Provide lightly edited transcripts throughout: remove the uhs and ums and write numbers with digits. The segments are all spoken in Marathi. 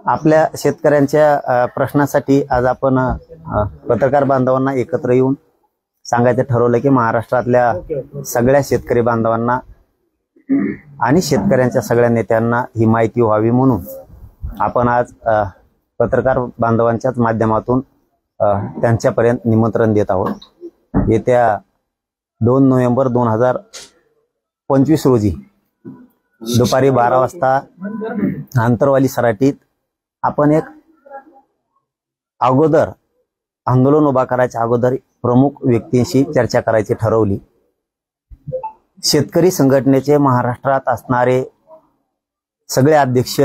आपल्या शेतकऱ्यांच्या प्रश्नासाठी आज आपण पत्रकार बांधवांना एकत्र येऊन सांगायचं ठरवलं की महाराष्ट्रातल्या सगळ्या शेतकरी बांधवांना आणि शेतकऱ्यांच्या सगळ्या नेत्यांना ही माहिती व्हावी म्हणून आपण आज पत्रकार बांधवांच्याच माध्यमातून त्यांच्यापर्यंत निमंत्रण देत आहोत। येत्या 2 नोव्हेंबर 2025 रोजी दुपारी 12 वाजता आंतरवाली सराटीत आपण एक अगोदर आंदोलन उभा करायच्या अगोदर प्रमुख व्यक्तींशी चर्चा करायची ठरवली। शेतकरी संघटनेचे महाराष्ट्रात असणारे सगळे अध्यक्ष,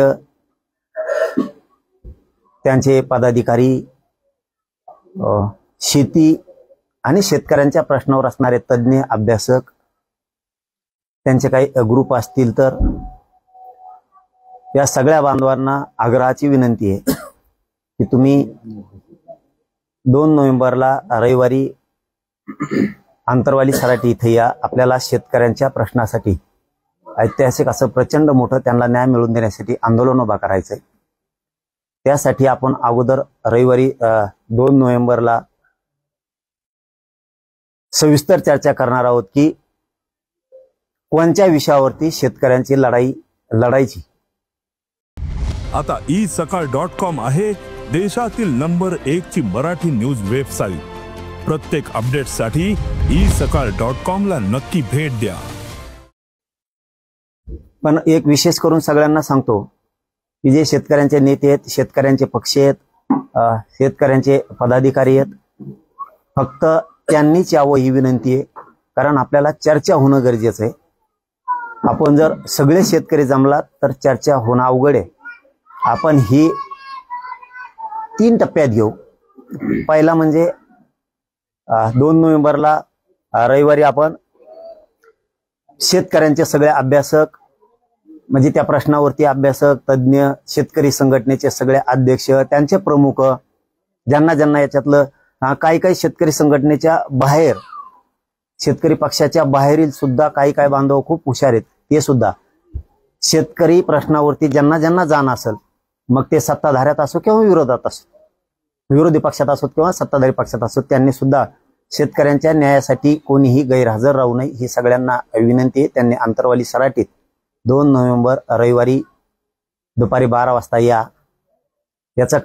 त्यांचे पदाधिकारी, शेती आणि शेतकऱ्यांच्या प्रश्नावर असणारे तज्ञ अभ्यासक, त्यांचे काही ग्रुप असतील तर या सगळ्या बांधवांना आग्रहाची विनंती आहे की तुम्ही 2 नोव्हेंबरला रविवारी आंतरवाली सराटी इथे या। आपल्याला शेतकऱ्यांच्या प्रश्नासाठी ऐतिहासिक असं प्रचंड मोठं त्यांना न्याय मिळवून देण्यासाठी आंदोलन उभा करायचंय। त्यासाठी आपण अगोदर रविवारी 2 नोव्हेंबरला सविस्तर चर्चा करणार आहोत की कोणत्या विषयावरती शेतकऱ्यांची लढायची। आता isakal.com आहे देशातील नंबर 1 ची मराठी न्यूज वेबसाईट। प्रत्येक अपडेटसाठी isakal.com ला नक्की भेट द्या। पण एक विशेष करून सगळ्यांना सांगतो की जे शेतकऱ्यांचे नेते आहेत, शेतकऱ्यांचे पक्ष आहेत, शेतकऱ्यांचे पदाधिकारी आहेत, फक्त त्यांनीच यावं ही विनंती आहे। कारण आपल्याला चर्चा होणं गरजेचं आहे। आपण जर सगळे शेतकरी जमलात तर चर्चा होणं अवघड आहे। आपण ही 3 टप्प्यात घेऊ। पहिला म्हणजे 2 नोव्हेंबरला रविवारी आपण शेतकऱ्यांचे सगळे अभ्यासक, म्हणजे त्या प्रश्नावरती अभ्यासक, तज्ञ, शेतकरी संघटनेचे सगळे अध्यक्ष, त्यांचे प्रमुख, ज्यांना याच्यातलं काही शेतकरी संघटनेच्या बाहेर, शेतकरी पक्षाच्या बाहेरील सुद्धा काही बांधव खूप हुशार आहेत, ते सुद्धा शेतकरी प्रश्नावरती ज्यांना जाण असेल, मग ते सत्ताधाऱ्यात असो किंवा विरोधात असो, विरोधी पक्षात असोत किंवा सत्ताधारी पक्षात असोत, त्यांनी सुद्धा शेतकऱ्यांच्या न्यायासाठी कोणीही गैरहजर राहू नये ही सगळ्यांना विनंती आहे। त्यांनी आंतरवाली सराटीत 2 नोव्हेंबर रविवारी दुपारी 12 वाजता या। याचा